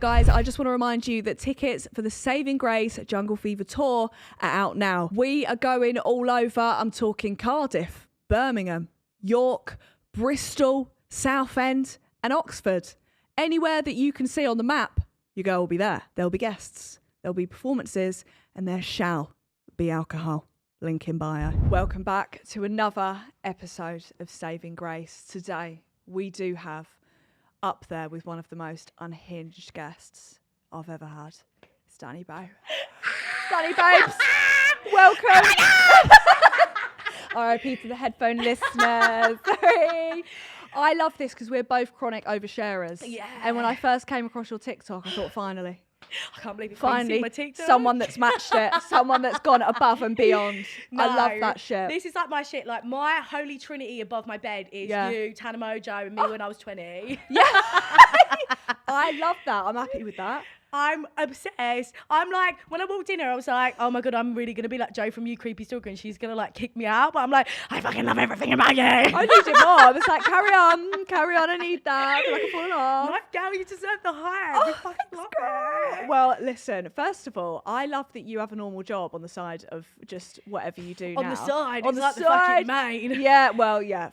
Guys, I just want to remind you that tickets for the Saving Grace Jungle Fever tour are out now. We are going all over. I'm talking Cardiff, Birmingham, York, Bristol, Southend and Oxford. Anywhere that you can see on the map, your girl will be there. There'll be guests, there'll be performances, and there shall be alcohol. Link in bio. Welcome back to another episode of Saving Grace. Today, we do have up there with one of the most unhinged guests I've ever had. It's DaniBabes. DaniBabes, welcome. RIP to the headphone listeners. Sorry. I love this because we're both chronic oversharers. Yeah. And when I first came across your TikTok, I thought, finally. I can't believe it. Finally, my TikTok. Someone that's matched it. Someone that's gone above and beyond. No, I love that shit. This is like my shit. Like my holy trinity above my bed is you, Tana Mojo, and me when I was 20. Yeah. I love that. I'm happy with that. I'm obsessed. I'm like, when I walked in here, I was like, oh my God, I'm really going to be like Joe from You Creepy Stalker and she's going to like kick me out. But I'm like, I fucking love everything about you. I needed more. I was like, carry on. I need that. I feel like I'm falling off. My girl, you deserve the hype. Oh, I fucking love it. Well, listen, first of all, I love that you have a normal job on the side of just whatever you do on now. The side. On it's the like side. The fucking main. Yeah, well, yeah,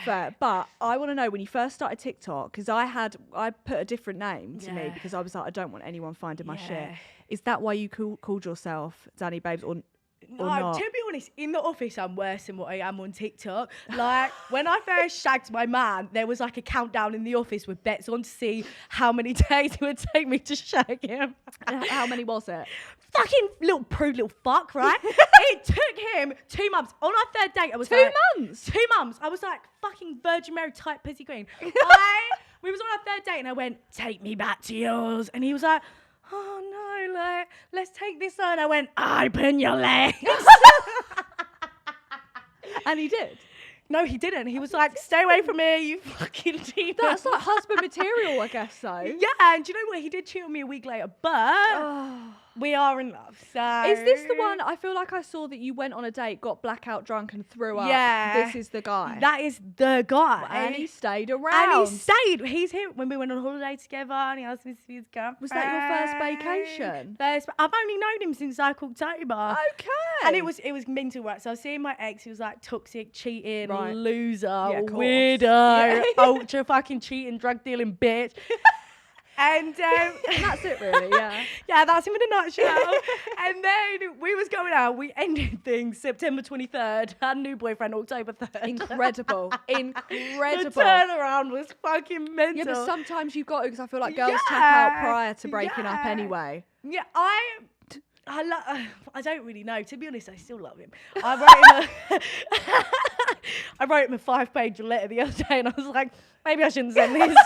fair. But I want to know when you first started TikTok, because I put a different name to me because I was like, I don't want anyone finding my shit. Is that why you called yourself DaniBabes or not? To be honest, in the office, I'm worse than what I am on TikTok. Like, when I first shagged my man, there was like a countdown in the office with bets on to see how many days it would take me to shag him. How many was it? Fucking little prude little fuck, right? It took him 2 months. On our third date, I was 2 like... months? 2 months. I was like, fucking Virgin Mary type pussy queen. We was on our third date and I went, take me back to yours. And he was like... oh no, like, let's take this on. I went, open your legs. And he did? No, he didn't. He was like, stay away from me, you fucking demon. That's like husband material, I guess so. Yeah, and do you know what? He did cheat on me a week later, but we are in love, so... Is this the one? I feel like I saw that you went on a date, got blackout drunk and threw up. Yeah. This is the guy. That is the guy. And he stayed around. And he stayed. He's here when we went on holiday together and he asked me to be his girlfriend. Was that your first vacation? I've only known him since like October. Okay. And it was mental, right? So I was seeing my ex, he was like toxic, cheating, loser, weirdo, ultra fucking cheating, drug dealing bitch. And that's it really, yeah. Yeah, that's him in a nutshell. And then we was going out, we ended things September 23rd, had a new boyfriend October 3rd. Incredible. The turnaround was fucking mental. Yeah, but sometimes you've got to, because I feel like girls tap out prior to breaking up anyway. Yeah, I don't really know. To be honest, I still love him. I wrote him a 5-page letter the other day and I was like, maybe I shouldn't send this.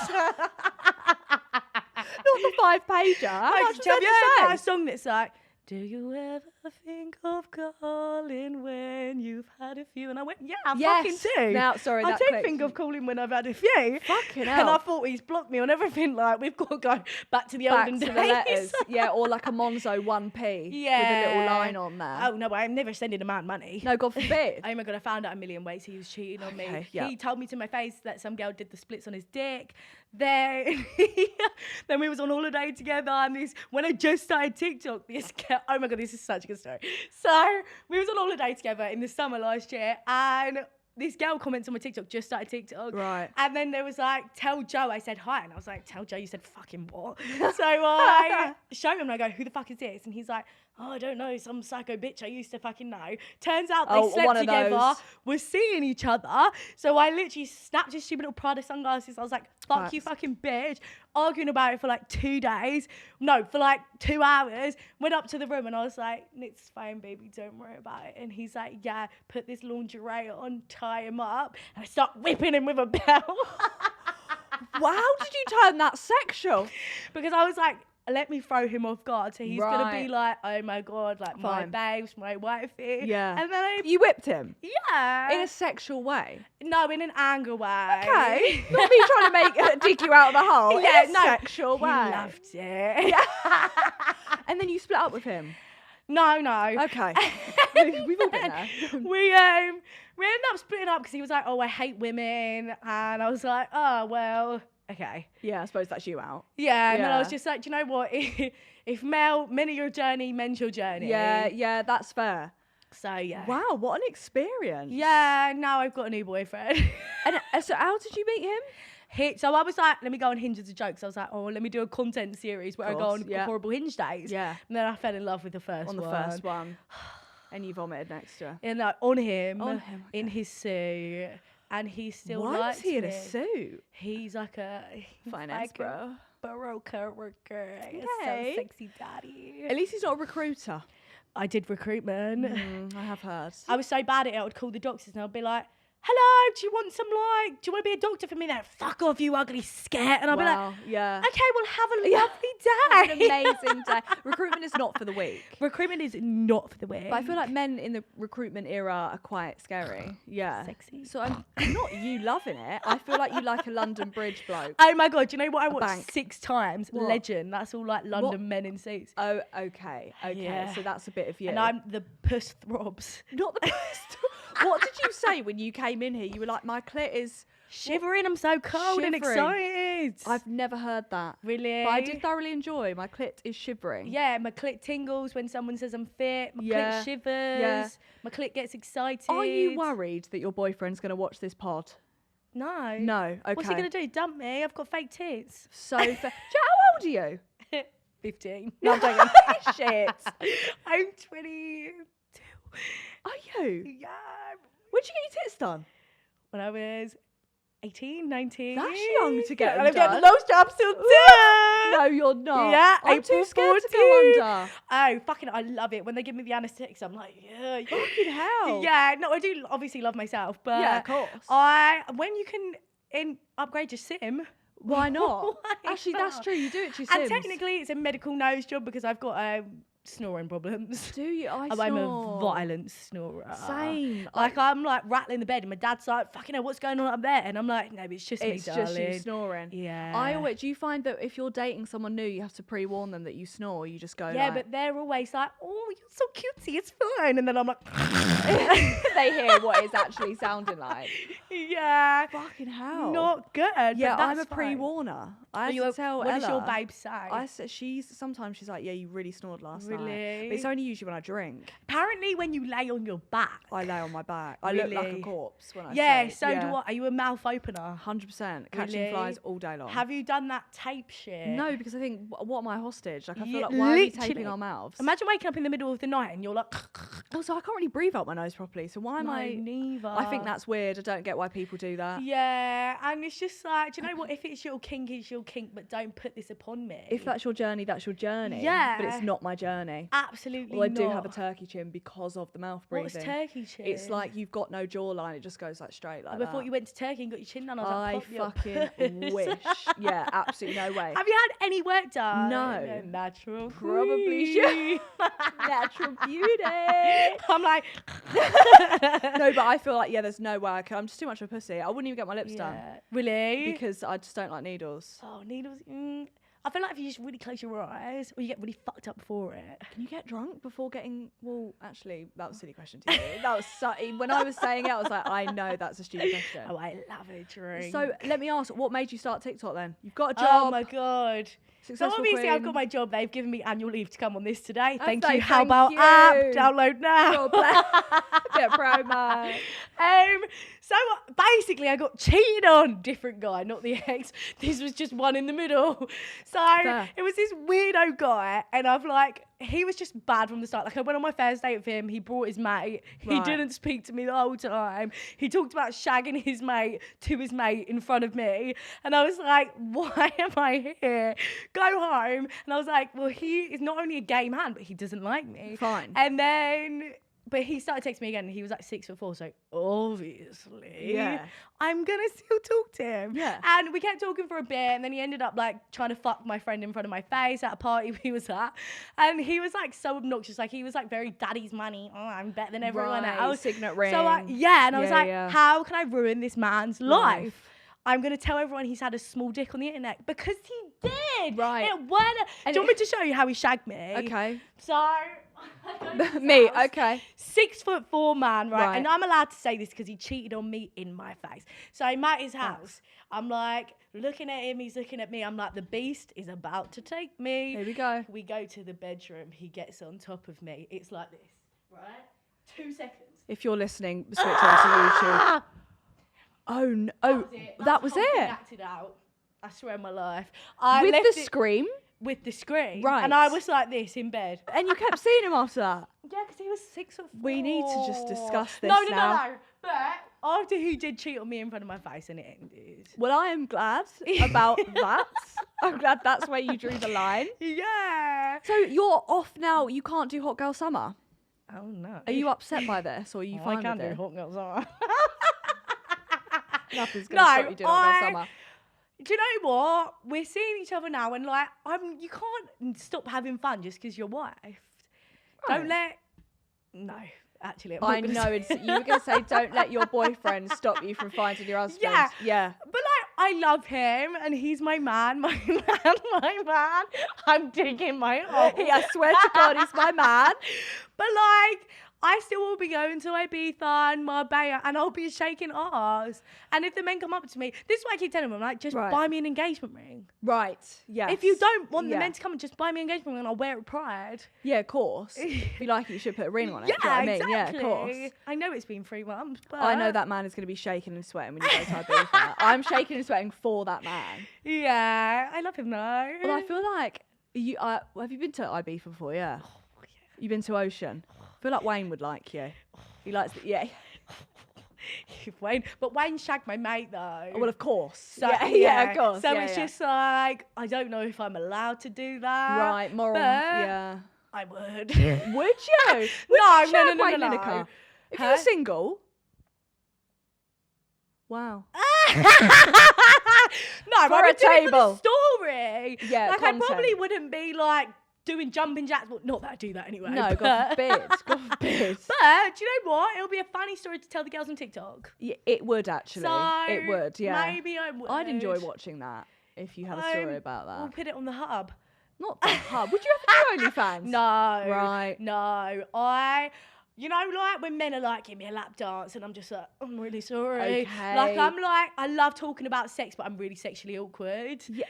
Not the 5-pager. How much was have you heard that that song that's like, do you ever think of calling when you've had a few? And I went, yeah, I fucking do. Now, sorry, I that do clicked. think of calling when I've had a few. Fucking hell. And I thought he's blocked me on everything. Like, we've got to go back to the olden days. The letters. Yeah, or like a Monzo 1p with a little line on there. Oh, no, I'm never sending a man money. No, God forbid. Oh my God, I found out a million ways he was cheating on me. Yeah. He told me to my face that some girl did the splits on his dick. Then we was on holiday together and when I just started TikTok, this girl, oh my God, this is such a good story. So we was on holiday together in the summer last year and this girl comments on my TikTok, just started TikTok. Right. And then there was like, tell Joe I said hi. And I was like, tell Joe you said fucking what? So I show him and I go, who the fuck is this? And he's like, oh, I don't know, some psycho bitch I used to fucking know. Turns out they slept together, were seeing each other. So I literally snapped his stupid little Prada sunglasses. I was like, fuck you fucking bitch. Arguing about it for like 2 days. No, for like 2 hours. Went up to the room and I was like, it's fine, baby, don't worry about it. And he's like, yeah, put this lingerie on, tie him up. And I start whipping him with a belt. Wow, how did you turn that sexual? Because I was like, let me throw him off guard. So he's going to be like, oh my God, like my babes, my wifey. Yeah. And then you whipped him? Yeah. In a sexual way? No, in an anger way. Okay. Not me trying to dig you out of the hole. Yeah, in a sexual way. He loved it. Yeah. And then you split up with him? No. Okay. We've all been there. We ended up splitting up because he was like, oh, I hate women. And I was like, oh, well, okay. Yeah, I suppose that's you out. Yeah, and then I was Yeah. just like, do you know what? If men are your journey, men's your journey. Yeah, that's fair. So, yeah. Wow, what an experience. Yeah, now I've got a new boyfriend. And so how did you meet him? So I was like, let me go on Hinge as a joke. So I was like, oh, let me do a content series where I go on yeah. horrible Hinge days. Yeah. And then I fell in love with the first one. On the first one. And you vomited next to her. And like on him, okay. in his suit. And he still Why likes was he in me. a suit? He's like a Finance like bro. a Baroque worker. Okay. So sexy daddy. At least he's not a recruiter. I did recruitment. I have heard. I was so bad at it, I would call the doctors and I'd be like, hello, do you want some do you want to be a doctor for me? Then fuck off, you ugly scat. And I'd be like, yeah. okay, well, have a lovely day. An amazing day. Recruitment is not for the weak. Recruitment is not for the weak. But I feel like men in the recruitment era are quite scary. Yeah. Sexy. So I'm not you loving it. I feel like you like a London Bridge bloke. Oh my God, do you know what I watched bank. 6 times? What? Legend. That's all like London men in suits. Oh, okay. Yeah. So that's a bit of you. And I'm the puss throbs. not the best. What did you say when you came in here? You were like, my clit is Shivering, I'm so cold and Shivering. excited. I've never heard that. Really? But I did thoroughly enjoy. My clit is shivering. Yeah, my clit tingles when someone says I'm fit. My Yeah. clit shivers. Yeah. My clit gets excited. Are you worried that your boyfriend's going to watch this pod? No. No. Okay. What's he going to do? Dump me? I've got fake tits. So, how old are you? 15. No, I'm joking. Shit. I'm 22. Are you? Yeah. When'd you get your tits done? When I was 18, 19. That's young to get and them I'm getting done. low straps till 2. No, you're not. Yeah, I'm April too scared to 14. go under. Oh, fucking, I love it. When they give me the anaesthetics, I'm like, yeah. Fucking hell. Yeah, no, I do obviously love myself, but Yeah, of course. when you can upgrade your sim, Why not? Why Actually, that's not? true. You do it to your And Sims. technically it's a medical nose job because I've got snoring problems. Do you? I I'm snore. a violent snorer. Same. Like I'm like rattling the bed and my dad's like, fucking hell, what's going on up there? And I'm like, no, it's just It's me, just darling. you snoring. Yeah. I always. Do you find that if you're dating someone new, you have to pre-warn them that you snore? You just go. Yeah, like, but they're always like, oh, you're so cutesy, it's fine. And then I'm like, they hear what it's actually sounding like. yeah. Fucking hell. Not good. but Yeah, I'm that's a fine. pre-warner. I Are have you to tell what Ella. does your babe say? I said sometimes she's like, yeah, you really snored last night. Really? But it's only usually when I drink. Apparently when you lay on your back. I lay on my back. I look like a Really? corpse when I Yeah, sleep. so do I. Are you a mouth opener? 100%. Catching Really? flies all day long. Have you done that tape shit? No, because I think, what am I hostage? Like, I feel Yeah, like, why are we literally. taping our mouths? Imagine waking up in the middle of the night and you're like, Also, I can't really breathe out my nose properly, so why am no, I... neither. I think that's weird. I don't get why people do that. Yeah, and it's just like, do you know what? If it's your kink, it's your kink, but don't put this upon me. If that's your journey, that's your journey. Yeah. But it's not my journey. Absolutely Well, I not. do have a turkey chin because of the mouth breathing. What's turkey chin? It's like you've got no jawline. It just goes like straight like I that. thought you went to Turkey and got your chin done. I was like, pop your fucking puss. wish. Yeah, absolutely no way. Have you had any work done? No. Natural. Probably queen. Natural beauty. I'm like, No, but I feel like, yeah, there's no way I can. I'm just too much of a pussy. I wouldn't even get my lips done. yeah. Really? Because I just don't like needles. Oh, needles. I feel like if you just really close your eyes, or you get really fucked up before it. Can you get drunk before getting... Well, actually, that was a silly question to you. That was when I was saying it, I was like, I know that's a stupid question. Oh, I love a drink. So let me ask, what made you start TikTok then? You've got a oh job. my God. So Successful obviously I've queen. got my job. They've given me annual leave to come on this today. I Thank say you. How thank about you. app? Download now. God bless. Bit of promo. So basically I got cheated on. Different guy, not the ex. This was just one in the middle. So Fair. it was this weirdo guy, and he was just bad from the start. Like I went on my first date with him. He brought his mate. He Right. didn't speak to me the whole time. He talked about shagging his mate to his mate in front of me. And I was like, why am I here? Go home. And I was like, well, he is not only a gay man, but he doesn't like me. Fine. And then... But he started texting me again, and he was like 6'4", so obviously, Yeah. I'm gonna still talk to him. Yeah. And we kept talking for a bit, and then he ended up like trying to fuck my friend in front of my face at a party we was at, and he was like so obnoxious, like he was like very daddy's money. Oh, I'm better than everyone Right, else. signet ring. So and I was Yeah, like, yeah. how can I ruin this man's life? I'm going to tell everyone he's had a small dick on the internet, because he did. Right. It went. Do you want me to show you how he shagged me? Okay. So, Me, okay. 6'4" man, right? Right. And I'm allowed to say this because he cheated on me in my face. So I'm at his house. I'm like looking at him, he's looking at me. I'm like, the beast is about to take me. Here we go. We go to the bedroom. He gets on top of me. It's like this, right? 2 seconds. If you're listening, switch on to YouTube. Oh no! Oh, that was the whole thing it. Acted out. I swear on my life. With the scream. With the screen. Right. And I was like this in bed. And you kept seeing him after that. Yeah, because he was 6'4". We need to just discuss this no, now. No. But after he did cheat on me in front of my face, and it ended. Well, I am glad about that. I'm glad that's where you drew the line. Yeah. So you're off now. You can't do Hot Girl Summer. Oh no. Are you upset by this, or are you fine I can with do it? Hot Girl Summer. Nothing's gonna stop you doing Hot Girl Summer. Do you know what? We're seeing each other now, and like, you can't stop having fun just because you're wife. Don't let. No, actually, I know you were gonna say don't let your boyfriend stop you from finding your husband. Yeah. But like, I love him, and he's my man, my man. I'm digging my hole. I swear to God, he's my man. But like, I still will be going to Ibiza and Marbella, and I'll be shaking arse. And if the men come up to me, this is what I keep telling them, like, just buy me an engagement ring. Right, yeah. If you don't want the men to come, just buy me an engagement ring and I'll wear it with pride. Yeah, of course. If you like it, you should put a ring on it. Yeah, do you know what I mean? exactly. Yeah, of course. I know it's been 3 months, but... I know that man is going to be shaking and sweating when you go to Ibiza. I'm shaking and sweating for that man. Yeah, I love him though. Well, I feel like you... have you been to Ibiza before? Yeah. Oh, yeah. You've been to Ocean? I feel like Wayne would like you. He likes the... Yeah. But Wayne shagged my mate though. Well, of course. So, yeah, of course. So it's just like, I don't know if I'm allowed to do that. Right, moral. But Yeah. I would. Would you? Would No, you no, shag no, Wayne no. Lineker? If Huh? you were single? Wow. No, For I a would do it for table. the story. Yeah, like content. I probably wouldn't be like doing jumping jacks. Well, not that I do that anyway. No, but, God forbid. God forbid. But do you know what? It'll be a funny story to tell the girls on TikTok. Yeah, it would actually. So It would, yeah. maybe I would. I'd enjoy watching that if you had a story about that. We'll put it on the hub. Not the hub. Would you ever do OnlyFans? No. Right. No. You know, like when men are like, give me a lap dance, and I'm just like, I'm really sorry. Okay. Like, I'm like, I love talking about sex, but I'm really sexually awkward. Yeah.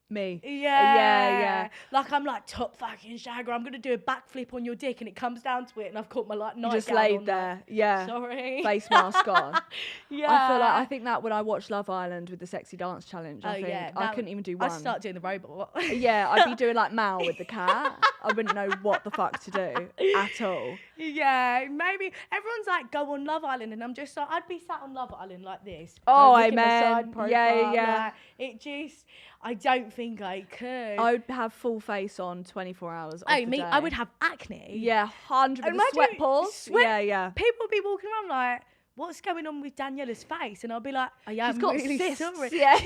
Me. Yeah. Like, I'm like, top fucking shagger. I'm going to do a backflip on your dick, and it comes down to it, and I've caught my like You nightgown just laid on there. Yeah. Sorry. Face mask on. Yeah. I think that when I watched Love Island with the sexy dance challenge, I think I couldn't even do one. I'd start doing the robot. Yeah, I'd be doing like Mal with the cat. I wouldn't know what the fuck to do at all. Yeah, maybe everyone's like, go on Love Island, and I'm just like, I'd be sat on Love Island like this. Oh, Don't look at my amen. side profile, Yeah. like, it just, I don't think I could. I would have full face on 24 hours. Oh, of the me, day. I would have acne. Yeah, 100 with the sweat pores. Yeah. People would be walking around like, what's going on with Daniela's face? And I'll be like, I am She's got really cysts. sorry. Yeah.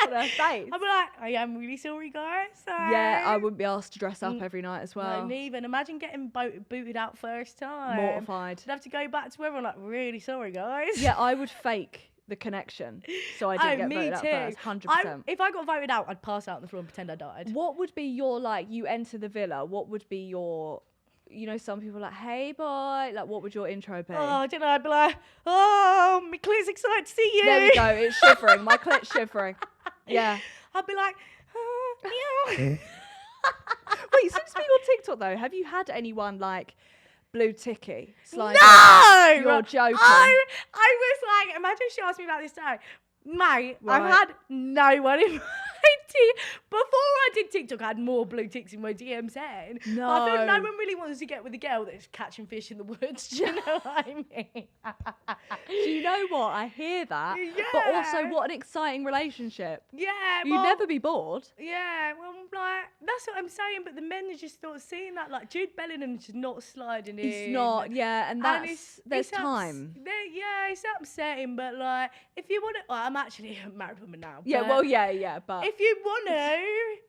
On her face. I'll be like, I am really sorry, guys. Yeah, I wouldn't be asked to dress up every night as well. No, neither. And imagine getting booted out first time. Mortified. I'd have to go back to everyone like, really sorry, guys. Yeah, I would fake the connection so I didn't get me voted out too. first. 100%. If I got voted out, I'd pass out on the floor and pretend I died. What would be your, like, you enter the villa, what would be your, you know, some people are like, hey boy, like, what would your intro be? Oh, I don't know. I'd be like, oh, my clit's excited to see you. There we go, it's shivering, my clit's shivering. Yeah. I'd be like, meow. Wait, since being on TikTok though, have you had anyone like blue ticky slide No! in? You're joking. I was like, imagine she asked me about this day. Mate, Right. I've had no one in my DM. Before I did TikTok, I had more blue ticks in my DM saying. No. I feel no one really wants to get with a girl that's catching fish in the woods. Do you know what I mean? Do you know what? I hear that. But also, what an exciting relationship. Yeah. You'd well, never be bored. Yeah, well, like, that's what I'm saying, but the men are just not seeing that. Like, Jude Bellingham's just not sliding in. It's not, yeah, and that's, there's it's time. It's upsetting, but like, if you want to, well, I'm actually a married woman now. Yeah, but well, yeah, but if you want to,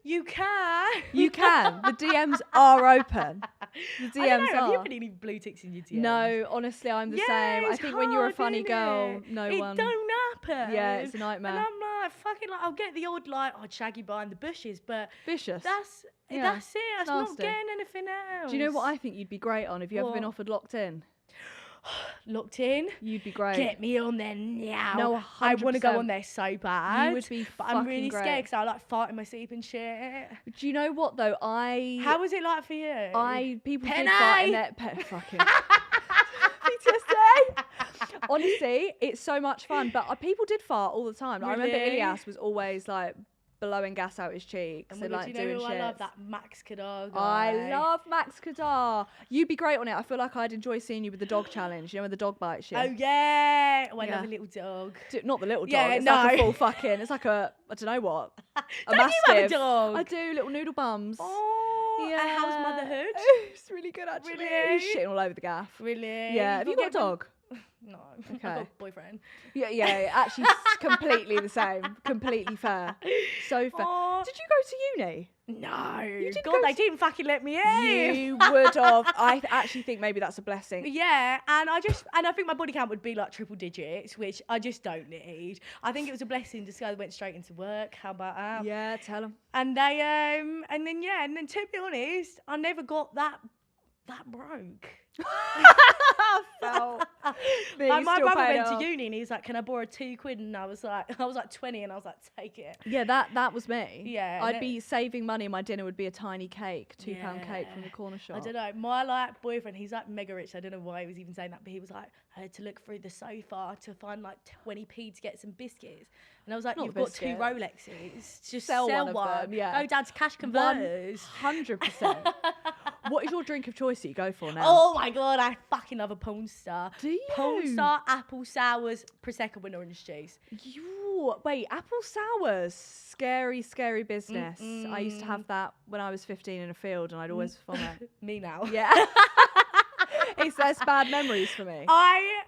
you can. you can. The DMs are open. The DMs I don't know, are. have you really any blue ticks in your DMs? No, honestly, I'm the same. I it's think when you're a hard, funny isn't girl, it? no it one. don't happen. Yeah, it's a nightmare. And I'm like, fucking, like, I'll get the odd, like, I'd shag you behind the bushes, but Vicious. that's it. That's not nasty. getting anything else. Do you know what I think you'd be great on? Have you ever been offered locked in? Locked in? You'd be great. Get me on there now. No, 100%. I want to go on there so bad. You would be but I'm really fucking scared great. because I like fart in my sleep and shit. Do you know what though? How was it like for you? People Penny! did fart in their fucking PTSD. Honestly, it's so much fun. But people did fart all the time. Like, I remember Really? Ilias was always like blowing gas out his cheeks and like do you know doing who shit. I love? That Max Kadar guy. I love Max Kadar. You'd be great on it. I feel like I'd enjoy seeing you with the dog challenge. You know when the dog bites you. Oh yeah. Oh, I Yeah. love a little dog. Not the little dog. Yeah, It's no. like a full fucking. It's like a I don't know what. A Don't mastiff. you have a dog? I do. Little noodle bums. Oh, Yeah. how's motherhood? It's really good actually. Really? He's shitting all over the gaff. Really? Yeah. Have you got a Get one- dog? No. Okay. I've got a boyfriend. Yeah. Actually, completely the same. Completely fair. So fair. Aw. Did you go to uni? No. didn't God, go they to- didn't fucking let me in. You would have. I actually think maybe that's a blessing. Yeah, and I think my body count would be like triple digits, which I just don't need. I think it was a blessing just 'cause I went straight into work. How about that? Yeah, tell them. And they and then to be honest, I never got that broke. Like, my brother went to uni and he was like, "Can I borrow £2?" And I was like 20, and I was like, "Take it." Yeah, that was me. Yeah, I'd be saving money and my dinner would be a tiny cake, £2 cake from the Yeah. corner shop. I don't know. My like boyfriend, he's like mega rich. I don't know why he was even saying that, but he was like, I had to look through the sofa to find like 20p to get some biscuits. And I was like, Not you've got two biscuits. Rolexes. Just Sell sell, one of one. them, yeah. Go down to cash converters. 100%. What is your drink of choice that you go for now? Oh my god, I fucking love a Porn Star. Do you? Porn Star, apple sours, prosecco and orange juice. Wait, apple sours. Scary, scary business. I used to have that when I was 15 in a field and I'd always vomit. Me now. Yeah. It's less bad memories for me. I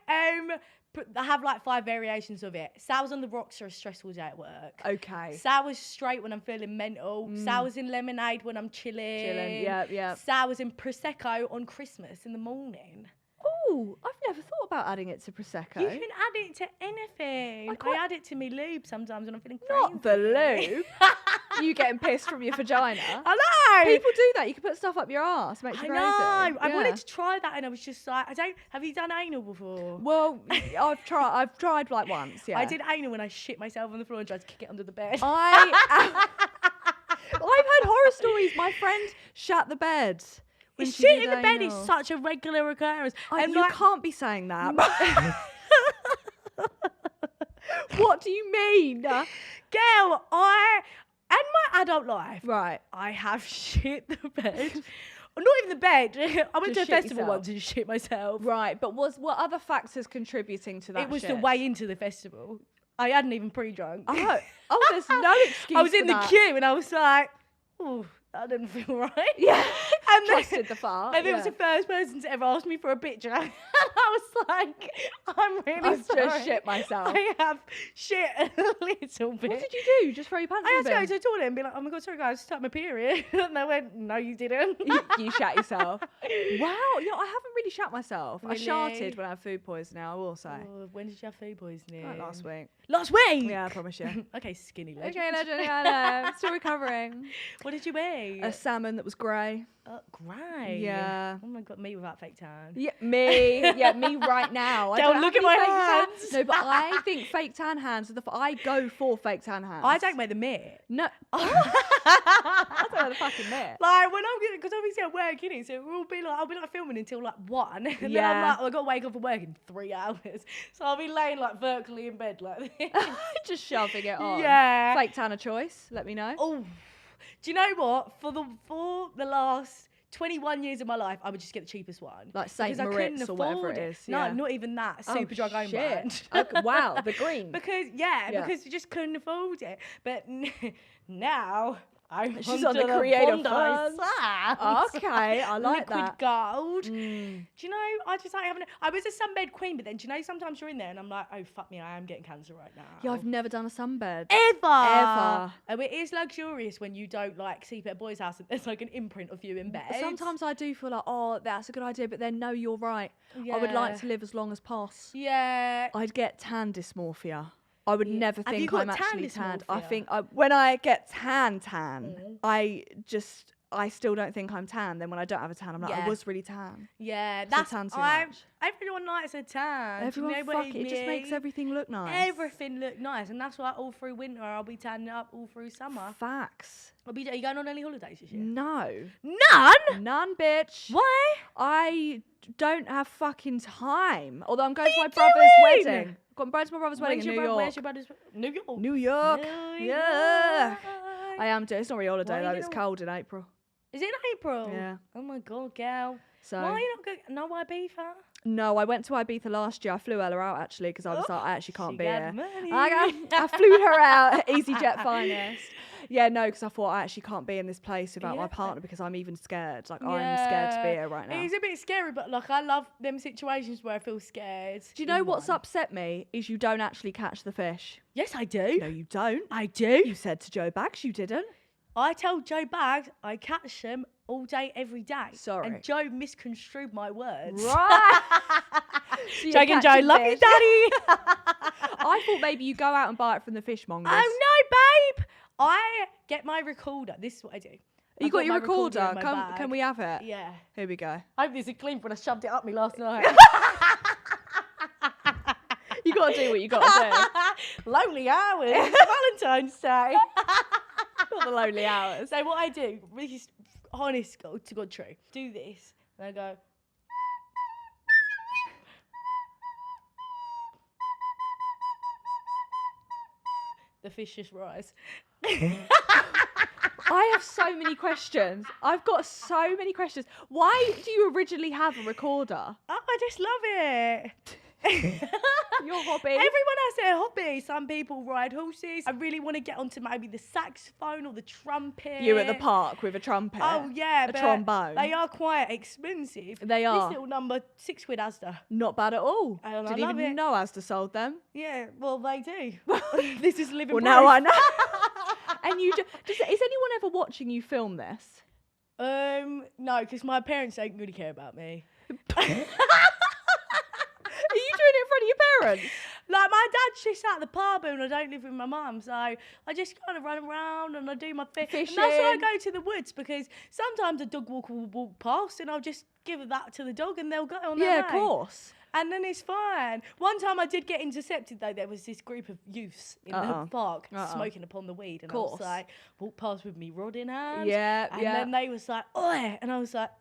have like 5 variations of it. Sours on the rocks are a stressful day at work. Okay. Sours straight when I'm feeling mental. Sours in lemonade when I'm chilling. Yeah. Sours in prosecco on Christmas in the morning. Oh, I've never thought about adding it to Prosecco. You can add it to anything. I add it to me lube sometimes when I'm feeling crazy. Not the lube. You getting pissed from your vagina. I know. People do that. You can put stuff up your ass. Makes you I crazy. know. I Yeah. wanted to try that, and I was just like, have you done anal before? Well, I've tried like once. Yeah. I did anal when I shit myself on the floor and tried to kick it under the bed. I've heard horror stories. My friend shat the bed. when she Shit did in the bed is anal. such a regular occurrence. And You like, can't be saying that. What do you mean? girl, and my adult life, Right. I have shit the bed. Not even the bed. I went Just to a shit festival yourself. once and shit myself. Right. But what other factors contributing to that? It was shit? the way into the festival. I hadn't even pre-drunk. Oh, there's no excuse. I was for in the that. queue and I was like, oh, that didn't feel right. Yeah. And then, Trusted the fart. and it yeah. was the first person to ever ask me for a picture. And I was like, I'm really I've sorry. just shit myself. I have shit a little bit. What did you do? Just throw your pants I in had the to go bin? to the toilet and be like, oh my God, sorry guys, start my period. And they went, no, you didn't. You shat yourself. Wow. I haven't really shat myself. Really? I sharted when I had food poisoning, I will say. Oh, when did you have food poisoning? Like last week. Last week? Yeah, I promise you. Okay, skinny legend. Okay, legend. Yeah, I know. Still recovering. What did you eat? A salmon that was grey. Grey. Yeah. Oh my God, me without fake tan. Yeah, me. Yeah, me right now. I Don't have look at any my fake tan- hands. No, but I think fake tan hands are I go for fake tan hands. I don't make the mitt. No. I don't know the fucking mitt. Like when I'm getting, because obviously I'm working it, so we'll be like, I'll be like filming until like 1, and then I'm Yeah. like, oh, I got to wake up for work in 3 hours, so I'll be laying like vertically in bed like this. Just shoving it on. Yeah. Fake tan a choice. Let me know. Oh, do you know what? For the last 21 years of my life, I would just get the cheapest one. Like Saint Because I couldn't Moritz or whatever afford it is. No, Yeah. not even that. Oh, Super drug own shit. brand. Okay, wow, the green. Because Yeah. because you just couldn't afford it. But now I'm She's onto on the creative Bondi funds. Sands. Okay, I like Liquid that. gold. Mm. Do you know, I just like having I was a sunbed queen, but then do you know sometimes you're in there and I'm like, oh fuck me, I am getting cancer right now. Yeah, I've never done a sunbed. Ever. Ever. Oh, it is luxurious when you don't like sleep at a boy's house and there's like an imprint of you in bed. Sometimes I do feel like, oh, that's a good idea, but then no, you're right. I would like to live as long as possible. Yeah. I'd get tan dysmorphia. I would never Have you think got I'm tan actually tanned. I dysmorphia? think when I get tan, I still don't think I'm tan. Then when I don't have a tan, I'm like, I was really tan. Yeah, that's tan too much. Everyone likes a tan. Everyone, Do you know what fuck it. It just makes everything look nice. Everything look nice, and that's why all through winter I'll be tanning up all through summer. Facts. Are you going on any holidays this year? No. None, bitch. Why? I don't have fucking time. Although I'm going to my What brother's are you doing? wedding. I'm going to my brother's wedding in New York. Where's your brother's? New York. New York. New Yeah. York. I am doing. It's not really holiday Why though. you It's don't- cold in April. Is it in April? Yeah. Oh my god, girl. So. Why are you not going? No Ibiza? No, I went to Ibiza last year. I flew Ella out actually because I was like, I actually can't She be got here. money. I flew her out, EasyJet finest. Yeah, no, because I thought I actually can't be in this place without my partner because I'm even scared. Like I'm scared to be here right now. It's a bit scary, but like I love them situations where I feel scared. Do you know what's upset me is you don't actually catch the fish. Yes, I do. No, you don't. I do. You said to Joe Bags you didn't. I tell Joe Bags I catch them all day, every day. Sorry. And Joe misconstrued my words. Right. So you're Joking, Joe. catching Love you, fish. Daddy. I thought maybe you go out and buy it from the fishmongers. Oh no, babe! I get my recorder. This is what I do. You got your my recorder? in my bag. Can we have it? Yeah. Here we go. I hope this is clean when I shoved it up me last night. You got to do what you got to do. Lonely hours. Valentine's Day. Not the lonely hours. So what I do, really honest to God true, do this, and I go. The fish just rise. I have so many questions. I've got so many questions. Why do you originally have a recorder? Oh, I just love it. Your hobby? Everyone has their hobby. Some people ride horses. I really want to get onto maybe the saxophone or the trumpet. You at the park with a trumpet. Oh yeah, a but trombone. They are quite expensive. They are. This little number, £6 Asda. Not bad at all. I Didn't love even it. know Asda sold them. Yeah, well they do. This is living Well, proof. now I know. And you is anyone ever watching you film this? No, because my parents don't really care about me. Are you doing it in front of your parents? Like, my dad's just at the pub and I don't live with my mum, so I just kind of run around and I do my thing. Fishing. And that's why I go to the woods, because sometimes a dog will walk past and I'll just give that to the dog and they'll go on their way. Yeah, of course. And then it's fine. One time I did get intercepted though. There was this group of youths in the park smoking upon the weed, and I was like, walked past with me rod in hand. Yeah, and then they was like, oi, and I was like,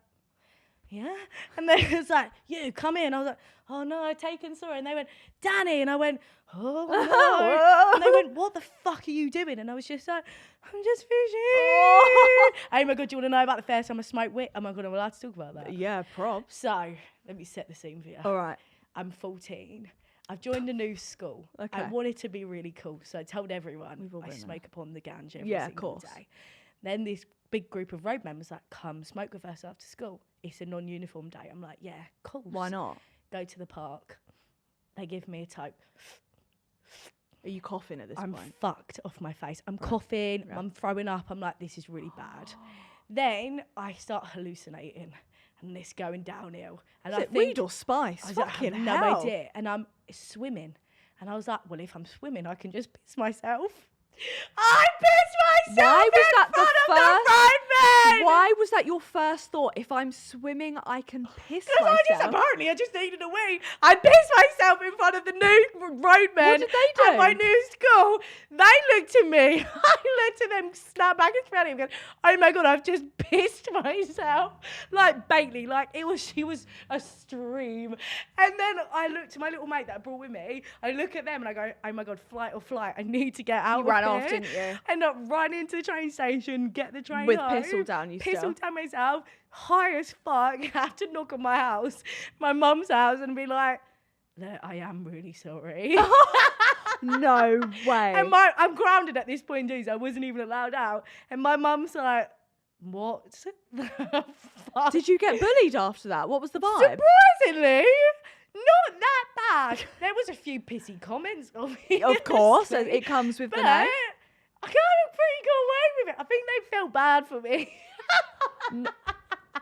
yeah. And they was like, you come in. I was like, oh no, I've taken sorry. And they went, Danny, and I went, oh no. And they went, what the fuck are you doing? And I was just like, I'm just fishing. Oh my god, do you want to know about the first time I smoked weed? Oh my god, I'm allowed to talk about that. Yeah, props. So let me set the scene for you. All right. I'm 14. I've joined a new school. Okay. I wanted to be really cool, so I told everyone I been smoke upon the ganja every Yeah, of single course. day. Then this big group of road members like, come smoke with us after school. It's a non-uniform day. I'm like, yeah, cool. Why not? Go to the park. They give me a toke. Are you coughing at this I'm point? fucked off my face. I'm coughing. Yeah. I'm throwing up. I'm like, this is really bad. Then I start hallucinating, and it's going downhill. And Is it weed or spice? I Fucking have no hell. idea. And I'm swimming. And I was like, well, if I'm swimming, I can just piss myself. I pissed myself Why was in that the front of first- the roadman! Why was that your first thought? If I'm swimming, I can piss Because myself. apparently I just needed a wee. I pissed myself in front of the new roadmen. What did they do? At my new school. They looked at me. I looked at them, snap back and smelling, going, oh my god, I've just pissed myself. Like Bailey, like she was a stream. And then I looked to my little mate that I brought with me. I look at them and I go, oh my god, flight or flight. I need to get out of ran here. off, didn't you? End up running into the train station, get the train With home. piss all down you Piss still. all down myself, high as fuck. Have to knock on my house, my mum's house, and be like, look, I am really sorry. No way. And I'm grounded at this point, dude. I wasn't even allowed out. And my mum's like, what the fuck? Did you get bullied after that? What was the vibe? Surprisingly, not that bad. There was a few pissy comments, obviously. Of course, it comes with but the name. I kind of pretty got away with it. I think they felt bad for me.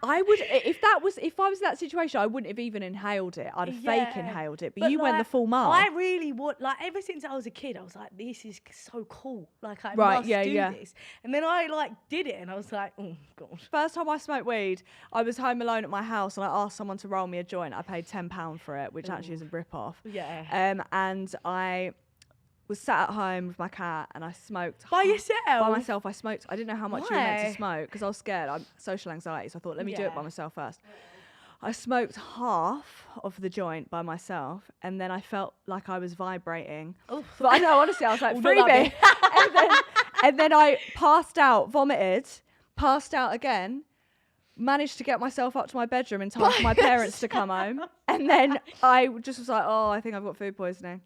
I would, if I was in that situation, I wouldn't have even inhaled it. I'd have fake inhaled it. But you went the full mile. I really would, like, ever since I was a kid, I was like, this is so cool. Like, I must do this. And then I, like, did it, and I was like, oh, God. First time I smoked weed, I was home alone at my house, and I asked someone to roll me a joint. I paid £10 for it, which actually is a rip-off. Yeah. And I was sat at home with my cat, and I smoked by yourself. By myself, I smoked. I didn't know how much you were meant to smoke because I was scared. I'm social anxiety, so I thought, let me do it by myself first. I smoked half of the joint by myself, and then I felt like I was vibrating. But I know, honestly, I was like, freebie. and then I passed out, vomited, passed out again. Managed to get myself up to my bedroom in time for my parents to come home, and then I just was like, oh, I think I've got food poisoning.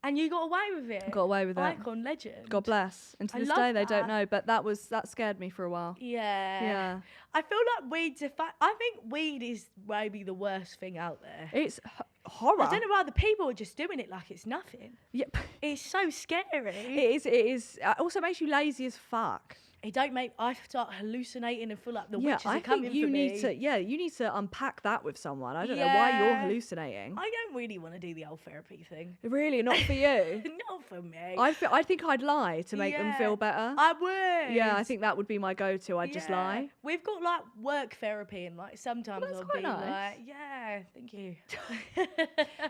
And you got away with it. Got away with it. Icon, legend. God bless. And to this day, they don't know. But that scared me for a while. Yeah. Yeah. I feel like weed's I think weed is maybe the worst thing out there. It's horror. I don't know why the people are just doing it like it's nothing. Yep. It's so scary. It is. Also makes you lazy as fuck. It don't make. I start hallucinating and feel like the witches are coming for me. You need to unpack that with someone. I don't know why you're hallucinating. I don't really want to do the old therapy thing. Really, not for you. Not for me. I think I'd lie to make them feel better. I would. Yeah, I think that would be my go-to. I'd just lie. We've got like work therapy, and like sometimes I'll be like, yeah, thank you.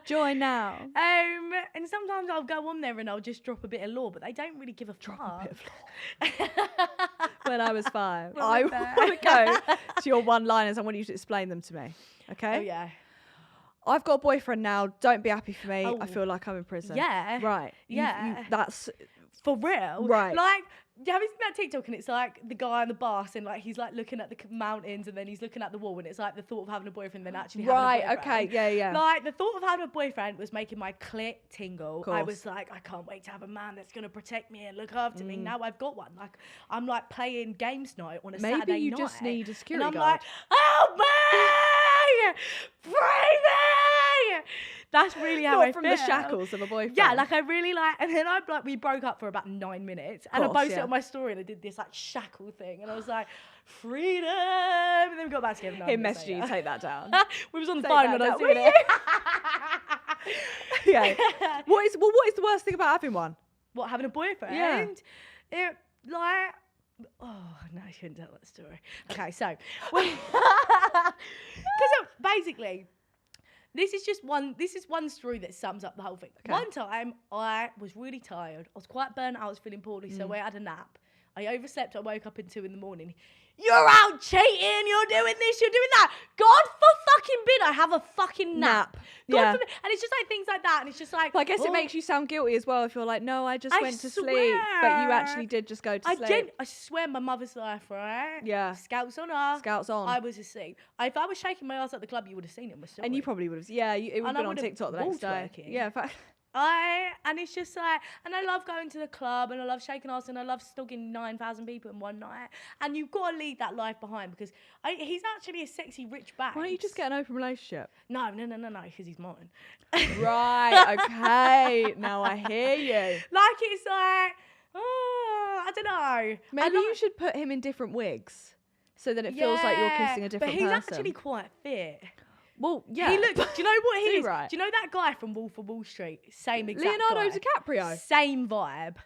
Join now. And sometimes I'll go on there and I'll just drop a bit of law, but they don't really give a fuck. A bit of law. When I was 5. I want to go to your one-liners. I want you to explain them to me. Okay? Oh, yeah. I've got a boyfriend now. Don't be happy for me. I feel like I'm in prison. Yeah. Right. Yeah. That's... For real. Right. Like, have you seen that TikTok? And it's like the guy on the bus and like he's like looking at the mountains and then he's looking at the wall and it's like the thought of having a boyfriend then actually having a boyfriend. Okay, yeah. Like the thought of having a boyfriend was making my clit tingle. I was like, I can't wait to have a man that's gonna protect me and look after me. Now I've got one. Like I'm like playing games night on a Saturday night. Maybe you just need a security guard. And I'm like, help me! Free me! That's really how I feel. Not from the shackles of a boyfriend. Yeah, like I really like, and then we broke up for about 9 minutes, and I posted it on my story, and I did this like shackle thing, and I was like, freedom, and then we got back together. Him messaging you, take that down. We was on the phone when I was doing it. Yeah. What is the worst thing about having one? What, having a boyfriend? Yeah. It like. Oh no, I shouldn't tell that story. Okay, so because basically. This is one story that sums up the whole thing. Okay. One time, I was really tired. I was quite burnt out. I was feeling poorly, so I had a nap. I overslept. I woke up at 2 a.m. You're out cheating. You're doing this. You're doing that. God forbid I have a fucking nap. God forbid. And it's just like things like that. And it's just like. Well, I guess it makes you sound guilty as well if you're like, no, I just went to sleep. But you actually did just go to sleep. I swear my mother's life, right? Yeah. Scouts on her. Scouts on. I was asleep. If I was shaking my ass at the club, you would have seen it in my story. And you probably would have. Yeah, it would have been on TikTok the next day. Yeah, in fact. And it's just like, and I love going to the club and I love shaking ass and I love stalking 9,000 people in one night. And you've got to leave that life behind because he's actually a sexy rich bag. Why don't you just get an open relationship? No, because he's mine. Right, okay. Now I hear you. Like, it's like, I don't know. Maybe you should put him in different wigs so that it feels like you're kissing a different person. But he's actually quite fit. Well, yeah. He looks. Do you know what he is? Right. Do you know that guy from Wolf of Wall Street? Same exact Leonardo guy. DiCaprio. Same vibe.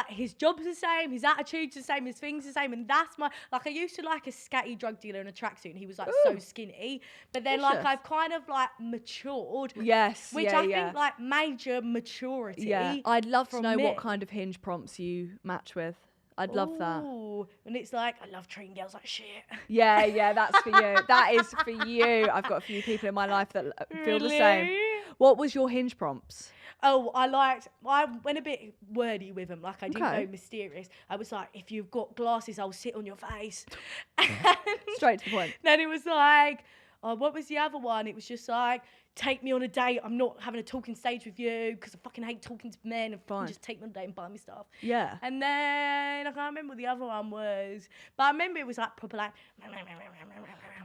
His job's the same, his attitude's the same, his things the same, and that's my. Like I used to like a scatty drug dealer in a tracksuit, and he was like so skinny. But then like I've kind of like matured. Yes. Which I think like major maturity. Yeah. I'd love to know what kind of hinge prompts you match with. I'd love that. And it's like, I love treating girls like shit. Yeah, that's for you. That is for you. I've got a few people in my life that feel the same. What was your hinge prompts? Oh, I went a bit wordy with them. Like, I didn't go mysterious. I was like, if you've got glasses, I'll sit on your face. Straight to the point. Then it was like, what was the other one? It was just like, take me on a date. I'm not having a talking stage with you because I fucking hate talking to men. And just take me on a date and buy me stuff. Yeah. And then I can't remember what the other one was, but I remember it was like proper like.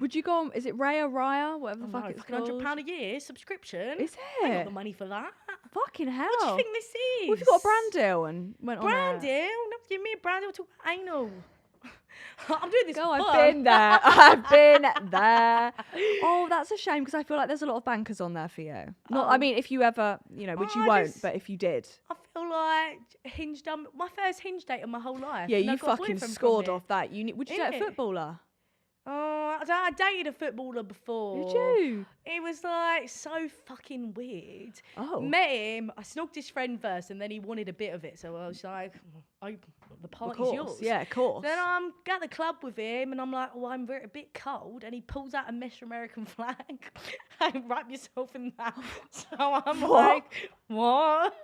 Would you go on? Is it Raya, whatever the fuck it's called? £100 a year subscription. Is I it? got the money for that. Fucking hell. What do you think this is? Well, if you got a brand deal and went on brand deal? No, give me a brand deal to anal. I'm doing this. Go, I've been there. I've been there. Oh, that's a shame because I feel like there's a lot of bankers on there for you. Not, I mean, if you ever, which you won't, but if you did. I feel like Hinge done my first Hinge date of my whole life. Yeah, and I you got a fucking boyfriend scored from it. off that. Would you date a Innit? footballer? I dated a footballer before. Did you? It was like so fucking weird. Oh. Met him, I snogged his friend first and then he wanted a bit of it. So I was like, the party's yours. Yeah, of course. Then I'm at the club with him and I'm like, well, I'm a bit cold. And he pulls out a Mesh American flag. And wrap yourself in that. So I'm like, what?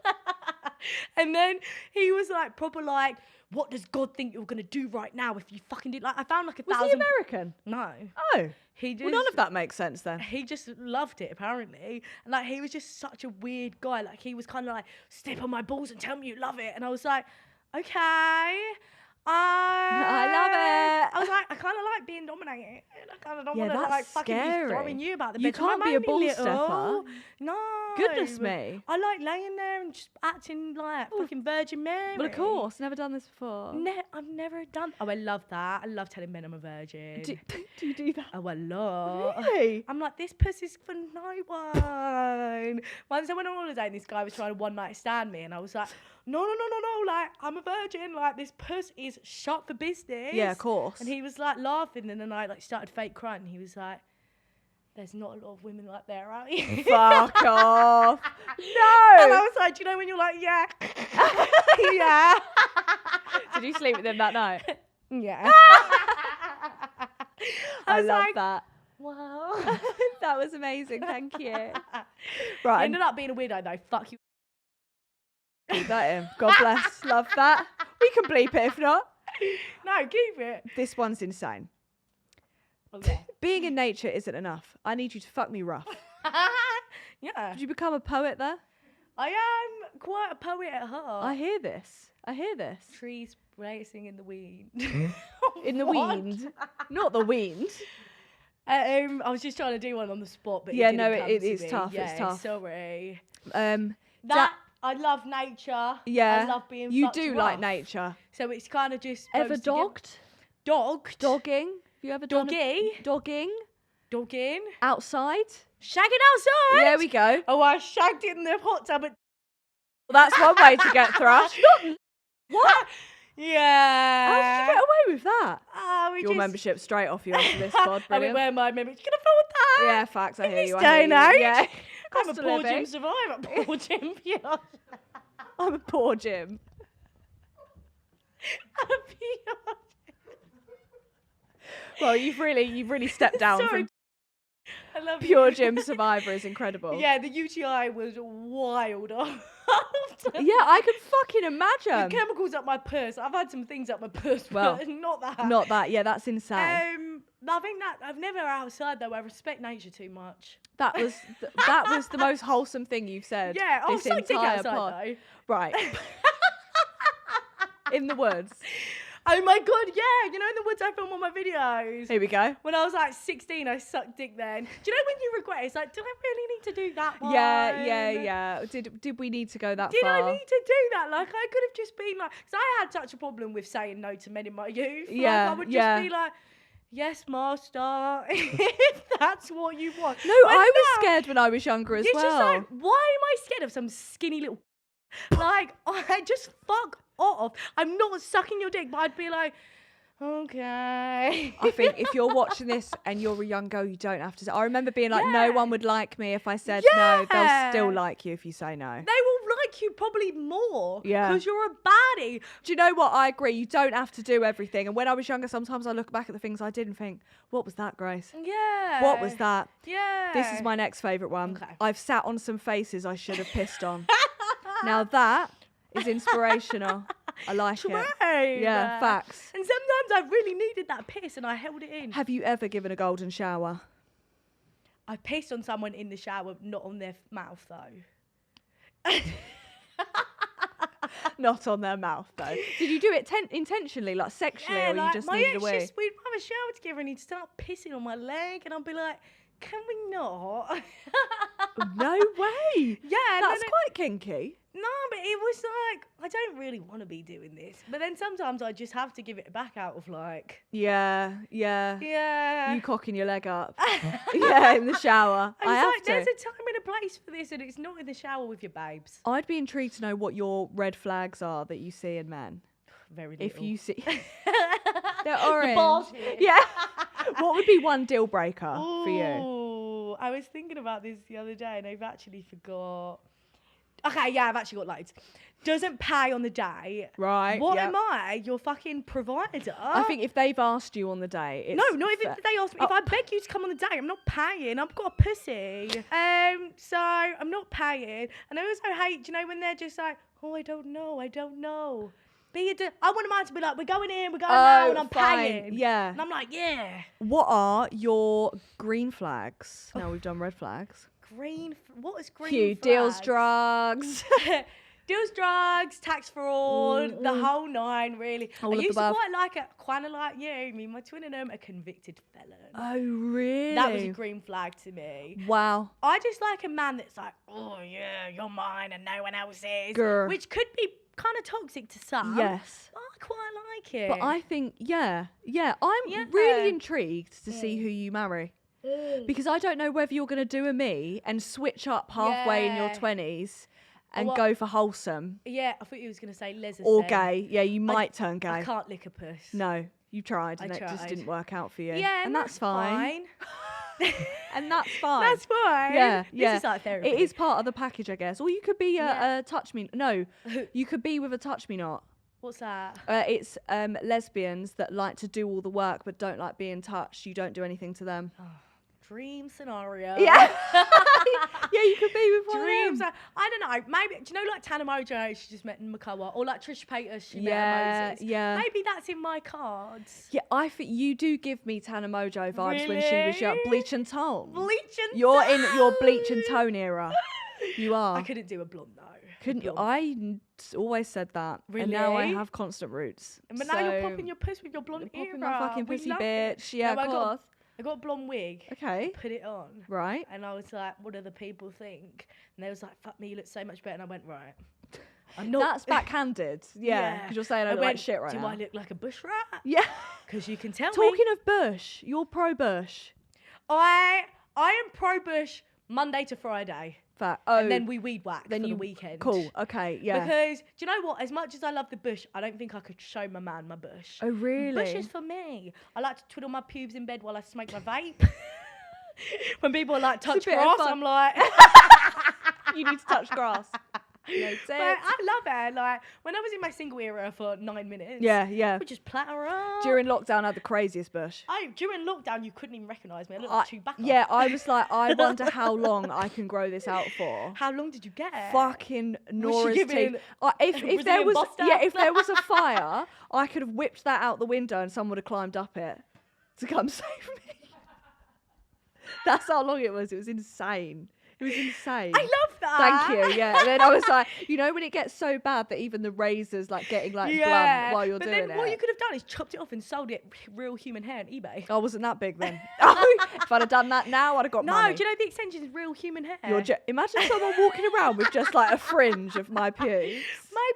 And then he was like, proper like, what does God think you're going to do right now if you fucking did? Like, I found like 1,000. Was he American? No. Oh. He just, Well, none of that makes sense then. He just loved it, apparently. And like, he was just such a weird guy. Like, he was kind of like, step on my balls and tell me you love it. And I was like, okay. I love it. I was like, I kind of like being dominated. I kind of don't want to that's like fucking scary. be throwing you about the bed. You can't be a ball stepper. No. Goodness me. I like laying there and just acting like fucking Virgin Mary. Well, of course. Never done this before. I've never done. Oh, I love that. I love telling men I'm a virgin. Do you do that? Oh, a lot. Really? I'm like, this pussy's for no one. Once I went on holiday and this guy was trying to one night stand me and I was like, no, like, I'm a virgin, like, this puss is shut for business. Yeah, of course. And he was like laughing and then I like started fake crying and he was like, there's not a lot of women like there, are you? Fuck off. No. And I was like, do you know when you're like, yeah. Yeah. Did you sleep with him that night? Yeah. I was love like, that. wow. That was amazing. Thank you. He Right. ended up being a weirdo though. Fuck you. Keep that in. God bless. Love that. We can bleep it if not. No, keep it. This one's insane. Okay. Being in nature isn't enough. I need you to fuck me rough. Yeah. Did you become a poet there? I am quite a poet at heart. I hear this. Trees racing in the wind. In the What? wind. Not the wind. I was just trying to do one on the spot, but Yeah, it no, didn't come it to is me. tough, Yeah, it's tough. Sorry. That, I love nature. yeah. I love being You fucked do rough. like nature. So it's kind of just Ever goes together. dogged? Dogged? Dogging? Have you ever done Doggy? dogging? Dogging? Outside? Shagging outside? There we go. Oh, I shagged it in the hot tub. Well, that's one way to get thrashed. What? Yeah. How did you get away with that? We Your just... membership straight off you after this pod. I mean, Brilliant. where my membership? You can afford that. Yeah, facts. I In hear this you. day I hear and you. age. Yeah. I'm a Cost of poor living. gym survivor. Poor gym. Yeah. I'm a poor Jim. Well, you've really stepped down Sorry. from I love pure you. gym survivor is incredible. Yeah, the UTI was wild. Yeah, I could fucking The imagine. chemicals up my purse. I've had some things up my purse, Well, but not that. Not that. Yeah, that's insane. I think that I've never outside though. I respect nature too much. That was the most wholesome thing you've said. Yeah, this suck dick entire outside pod. though. Right. In the woods. Oh my god, yeah! You know in the woods I film all my videos. Here we go. When I was like 16, I sucked dick then. Do you know when you regret it? It's like, do I really need to do that one? Yeah. Did we need to go that Did far? I need to do that? Like, I could have just been like... Because I had such a problem with saying no to men in my youth. Yeah, Like, I would just yeah. be like, yes, master, if that's what you want. No, But I was now, scared when I was younger as it's well. just like, why am I scared of some skinny little... Like, I just fuck off. I'm not sucking your dick, but I'd be like... Okay. I think if you're watching this and you're a young girl, you don't have to. I remember being like, no one would like me if I said no. They'll Yeah. still like you if you say no. They will like you probably more. Yeah. Because you're a baddie. Do you know what? I agree. You don't have to do everything. And when I was younger, sometimes I look back at the things I did and think, what was that, Grace? Yeah. What was that? Yeah. This is my next favourite one. Okay. I've sat on some faces I should have pissed on. Now that is inspirational. I like it. Right. Yeah, facts. And sometimes I really needed that piss and I held it in. Have you ever given a golden shower? I pissed on someone in the shower, not on their mouth though. Not on their mouth though. Did you do it intentionally, like sexually, or you like just my needed a ex wee? we'd have a shower together and he'd start pissing on my leg and I'd be like, can we not? No way. Yeah. That's quite kinky. No, but it was like, I don't really want to be doing this. But then sometimes I just have to give it back out of like... Yeah. Yeah. You cocking your leg up. Yeah, in the shower. I have to. There's a time and a place for this, and it's not in the shower with your babes. I'd be intrigued to know what your red flags are that you see in men. Very little. If you see... They're orange. Bullshit. Yeah. What would be one deal breaker for you? Oh, I was thinking about this the other day, and I've actually forgot... Okay, yeah, I've actually got loads. Doesn't pay on the day. Right. What am I? Your fucking provider? I think if they've asked you on the day, it's no, not if they ask me. If I beg you to come on the day, I'm not paying. I've got a pussy. So I'm not paying. And I also hate, you know, when they're just like, oh, I don't know. I want a man to be like, we're going now, and I'm paying. Yeah. And I'm like, yeah. What are your green flags? Now we've done red flags. What is green Cute. flags? Deals, drugs. Deals, drugs, tax fraud, the whole nine, really. All I of used the to above. quite like it, kind of like you. Me and my twin and a convicted felon. Oh, really? That was a green flag to me. Wow. I just like a man that's like, oh yeah, you're mine and no one else is. Grr. Which could be kind of toxic to some. Yes. But I quite like it. But I think, I'm really intrigued to see who you marry. Because I don't know whether you're going to do a me and switch up halfway in your 20s and go for wholesome. Yeah, I thought you was going to say lesbian. Or gay. Yeah, you might turn gay. I can't lick a puss. No, you tried and it just didn't work out for you. Yeah, and that's fine. And that's fine. That's fine. Yeah, This is like therapy. It is part of the package, I guess. Or you could be a touch me. No, you could be with a touch me not. What's that? It's lesbians that like to do all the work but don't like being touched. You don't do anything to them. Oh, dream scenario. Yeah. Yeah, you could be with one Dreams. of them. I don't know. Maybe, do you know like Tana Mojo, she just met in Makawa? Or like Trish Paytas, she met Moses. Yeah. Maybe that's in my cards. Yeah, I think you do give me Tana Mojo vibes when she was young. Bleach and tone. Bleach and You're in your bleach and tone era. You are. I couldn't do a blonde though. Couldn't you? I always said that. Really? And now I have constant roots. But now you're popping your puss with your blonde You're era. popping my fucking We pussy, love bitch. it. Yeah, No, of course. I got a blonde wig. Okay. Put it on. Right. And I was like, what do the people think? And they was like, fuck me, you look so much better. And I went, right. I'm not. That's backhanded. Yeah. Because you're saying I look like shit right now. Do I look like a bush rat? Yeah. Because you can tell me. Talking of bush, you're pro bush. I am pro bush Monday to Friday. And then we weed whack for the weekend. Cool. Okay. Yeah. Because do you know what? As much as I love the bush, I don't think I could show my man my bush. Oh really? Bush is for me. I like to twiddle my pubes in bed while I smoke my vape. When people are like touch grass, I'm like, you need to touch grass. No tits. But I love it. Like when I was in my single era for 9 minutes. Yeah. We just platter up. During lockdown, I had the craziest bush. During lockdown, you couldn't even recognise me. I looked like Chewbacca. Yeah, I was like, I wonder how long I can grow this out for. How long did you get? Fucking Nora's teeth. If there was a fire, I could have whipped that out the window and someone would have climbed up it to come save me. That's how long it was. It was insane. It was insane. I love that. Thank you. Yeah. And then I was like, you know, when it gets so bad that even the razor's like getting like blunt while you're doing it. But then what you could have done is chopped it off and sold it real human hair on eBay. I wasn't that big then. If I'd have done that now, I'd have got money. No, do you know the extension is real human hair? Imagine someone walking around with just like a fringe of my pubes. My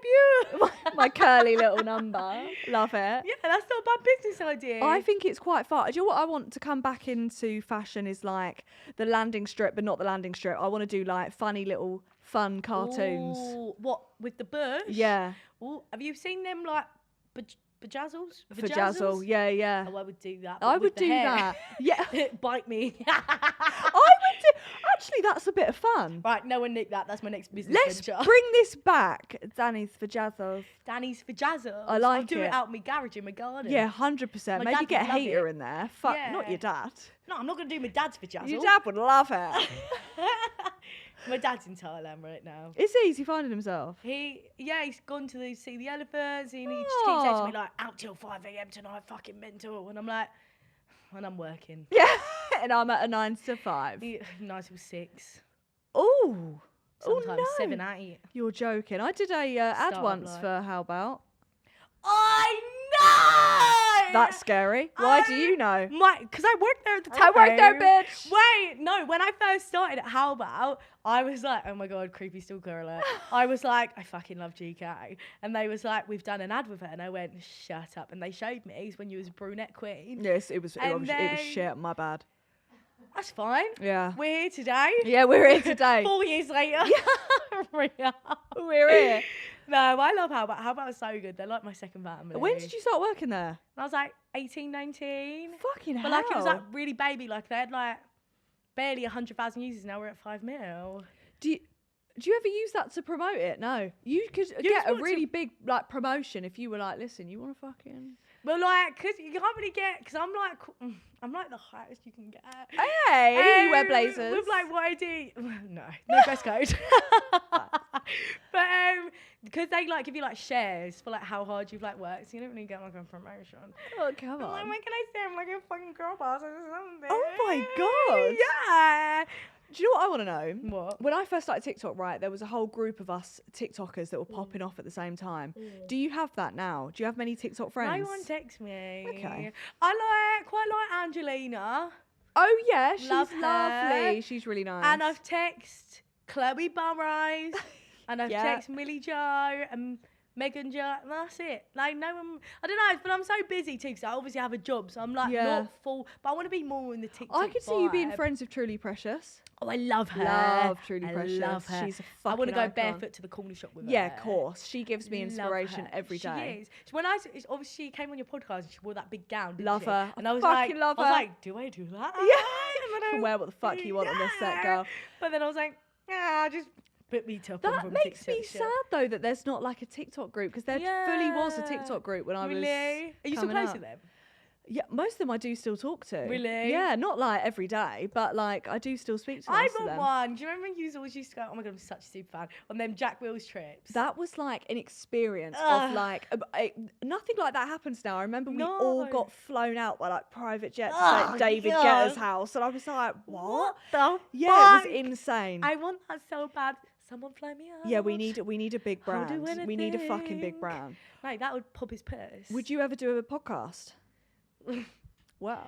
my curly little number. Love it. Yeah, that's not a bad business idea. I think it's quite fun. Do you know what I want to come back into fashion is like the landing strip, but not the landing strip. I want to do like funny little fun cartoons. Ooh, what, with the bush? Yeah. Ooh, have you seen them like Vajazzles? Vajazzle, yeah. Oh, I would do that. I would do that. Yeah. Bite me. I would do. Actually, that's a bit of fun. Right, no one nick that. That's my next business venture. Let's bring this back. Danny's Vajazzles. Danny's Vajazzles. I like I'll do it out in my garage in my garden. Yeah, 100%. Maybe dad get a would love hater it. in there. Fuck, Yeah. not your dad. No, I'm not going to do my dad's Vajazzle. Your dad would love it. My dad's in Thailand right now. Is he? Is he finding himself? He's gone to see the elephants, and he just keeps saying to me like, out till 5 a.m. tonight, fucking mental. And I'm like, and I'm working. Yeah, and I'm at a 9 to 5. 9 till 6. Ooh. Sometimes no. 7, 8. You're joking. I did a ad Start once like- for How About? I know! That's scary. Why do you know? Because I worked there at the time. I worked there, bitch. Wait, no, when I first started at How About, I was like, oh my God, creepy stalker alert. I was like, I fucking love GK. And they was like, we've done an ad with her. And I went, shut up. And they showed me it's when you was a brunette queen. Yes, it was shit. My bad. That's fine. Yeah. We're here today. Yeah, we're here today. 4 years later. Yeah. We're here. No, I love How About. How About is so good. They're like my second family. When did you start working there? I was like 18, 19. Fucking hell. But like it was like really baby. Like they had like barely 100,000 users. Now we're at 5 mil. Do you ever use that to promote it? No. You could get a really big like promotion if you were like, listen, you want to fucking... But like, cause you can't really get, cause I'm like the highest you can get. Hey, you wear blazers. With like what I do, no dress code. But because they like give you like shares for like how hard you've like worked, so you don't really get like a promotion. Oh come on. Like, when can I say I'm like a fucking girl boss or something? Oh my God. Yeah. Do you know what I want to know? What? When I first started TikTok, right, there was a whole group of us TikTokers that were popping off at the same time. Do you have that now? Do you have many TikTok friends? No one texts me. Okay. I quite like Angelina. Oh yeah, she's Love her. lovely. She's really nice. And I've texted Chloe Burrows. And I've Yeah. texted Millie Jo and Megan Jo, and that's it. Like, no one, I don't know, but I'm so busy too, because I obviously have a job, so I'm like not full, but I want to be more in the TikTok I could see you being vibe. friends with Truly Precious. Oh, I love her. Love Truly I Precious. love her. She's a fucking I want to go icon. barefoot to the corner shop with her. Yeah, of course. She gives me Love inspiration her. every day. She is. So when obviously she came on your podcast and she wore that big gown, didn't Love she? her. And I was fucking like, love her. do I do that? Yeah. And then Can wear what the fuck you want on this set, girl. But then I was like, just put me top on That from makes TikTok me shit. sad though that there's not like a TikTok group, because there fully was a TikTok group when I was Really? Are you still coming close up. to them? Yeah, most of them I do still talk to. Really? Yeah, not like every day, but like I do still speak to I most of got them. one. Do you remember when you always used to go, oh my God, I'm such a super fan, on them Jack Wills trips? That was like an experience of like, nothing like that happens now. I remember we all got flown out by like private jets to like David Guetta's house, and I was like, what? the Yeah, fuck? it was insane. I want that so bad. Someone fly me out. Yeah, we need a big I'll brand. do We need a fucking anything. big brand. Like, that would pop his purse. Would you ever do a podcast? Wow.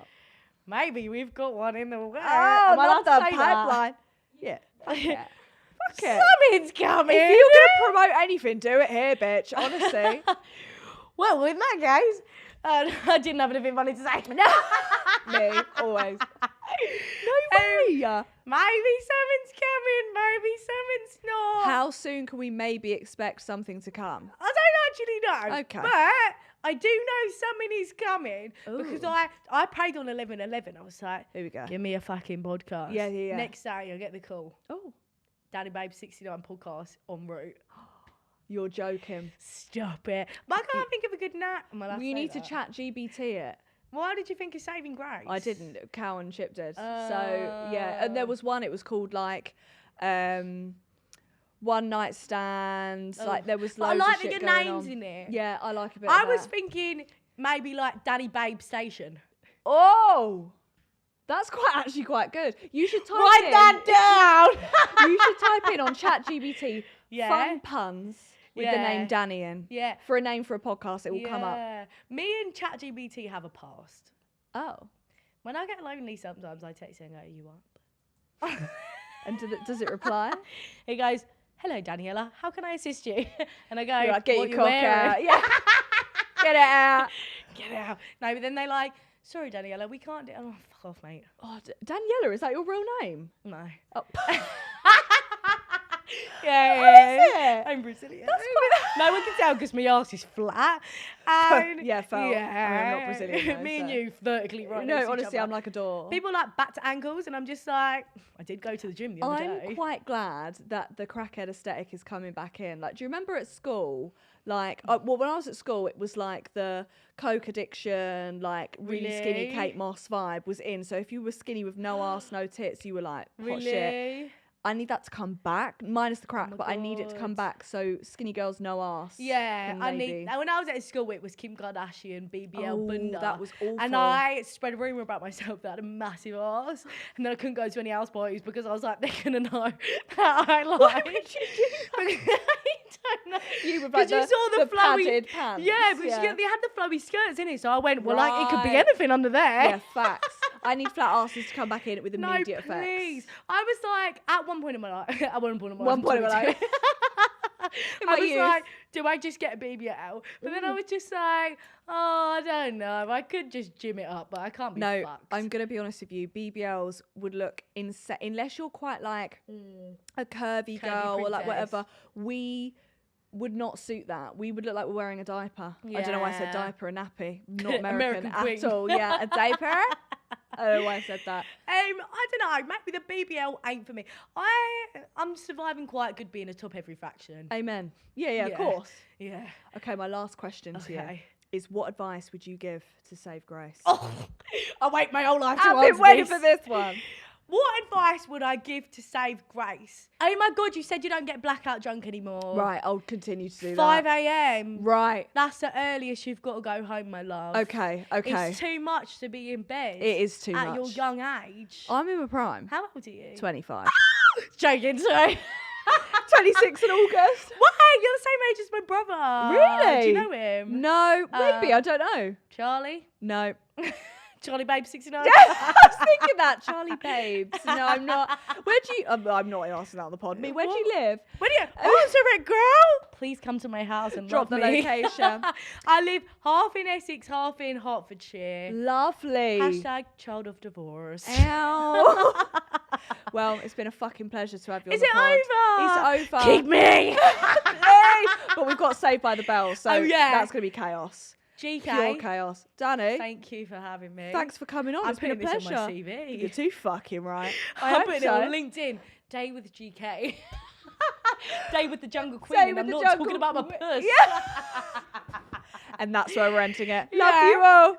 Maybe we've got one in the works. Oh, Am I not allowed the to say that? pipeline. Yeah. Fuck it. Fuck it. Something's coming. If you're going to promote anything, do it here, bitch. Honestly. Well, in that case, I didn't have anything funny to say. No. Me, always. No way. Maybe something's coming. Maybe something's not. How soon can we maybe expect something to come? I don't actually know. Okay. But I do know something is coming because Ooh. I prayed on 11/11. I was like, Here we go. give me a fucking podcast. Yeah. Next day, I get the call. Oh, DaniBabes69 podcast en route. you're joking. Stop it. But I can't think of a good name. You need to chat GBT it. Why did you think of Saving Grace? I didn't. Cal and Chip did. So yeah, and there was one. It was called like one night stands. Like there was But loads I like of the shit good going names on. in it. Yeah, I like a bit. I of was that. thinking maybe like Danny Station. Oh, that's actually quite good. You should type Write in. that down. You should type in on ChatGPT Yeah. fun puns with the name Danny in. Yeah. For a name for a podcast, it will come up. Me and ChatGPT have a past. Oh. When I get lonely sometimes, I text it and go, "Are you up?" And does it reply? It goes, "Hello, Daniela. How can I assist you?" And I go, You're like, get "What your you cock wearing?" out. Yeah. Get it out. Get out. No, but then they like, "Sorry, Daniela, we can't do." Oh, fuck off, mate. Oh, Daniela, is that your real name? No. Oh. Yeah. it? I'm Brazilian. No one can tell because my arse is flat. And Yeah, felt. I mean, I'm not Brazilian, though, Me and so. you vertically right next No, to each honestly, other. I'm like a door. People like back to ankles, and I'm just like, I did go to the gym the other day. I'm quite glad that the crackhead aesthetic is coming back in. Like, do you remember at school? Like, well, when I was at school, it was like the coke addiction, like really skinny Really? Kate Moss vibe was in. So if you were skinny with no arse, no tits, you were like hot shit. Really? I need that to come back, minus the crack, my but I need it to come God. back. So skinny girls, no arse. Yeah, can I maybe- need. When I was at school, it was Kim Kardashian, BBL, Oh, Bunda. that was awful. And I spread a rumor about myself that I had a massive ass, and then I couldn't go to any house parties because I was like, they're gonna know that I like. Why would you do that? I don't know. You with like you saw the flowy padded pants. Yeah, because they had the flowy skirts in it, so I went, well, like it could be Right. anything under there. Yeah, facts. I need flat asses to come back in with No, immediate please. effects. I was like, at one point in my life, I was youth. like, do I just get a BBL? But then I was just like, oh, I don't know. I could just gym it up, but I can't be No, fucked. I'm going to be honest with you. BBLs would look insane. Unless you're quite like a curvy girl or like princess. whatever, we would not suit that. We would look like we're wearing a diaper. I don't know why I said Yeah. diaper, a nappy. Not American, American at queen. all. Yeah, a diaper. I don't know why I said that. I don't know. Maybe the BBL ain't for me. I'm surviving quite good being a top heavy fraction. Amen. Yeah, of Yeah. course. Yeah. Okay, my last question to you Okay. is, what advice would you give to save grace? Oh, I wait my whole life to I've answer been waiting this. for this one. What advice would I give to save grace? Oh my God, you said you don't get blackout drunk anymore. Right, I'll continue to do 5 that. a.m. Right. That's the earliest you've got to go home, my love. Okay. It's too much to be in bed. It is too at much. your young age. I'm in my prime. How old are you? 25. Joking, sorry. 26 in August. What? You're the same age as my brother. Really? Do you know him? No, maybe. I don't know. Charlie? No. DaniBabes69? I was thinking that. Charlie Babes. No, I'm not. Where do you... I'm not asking out on the pod. Where do you live? Where do you... Answer it, girl! Please come to my house and Drop love the me. location. I live half in Essex, half in Hertfordshire. Lovely. Hashtag child of divorce. Ow. Well, it's been a fucking pleasure to have you Is on it the pod. over? It's over. Keep me! Please. But we've got Saved by the Bell, so Oh, yeah. that's going to be chaos. GK. Pure chaos. Danny, Thank you for having me. thanks for coming on. I'm It's been a putting this pleasure. on my CV. You're too fucking right. I I'm hope putting so. it on LinkedIn. Day with GK. Day with the Jungle Queen. Day And with I'm the not Jungle talking about my Queen. puss. Yeah. And that's where we're ending it. Love Yeah. you all.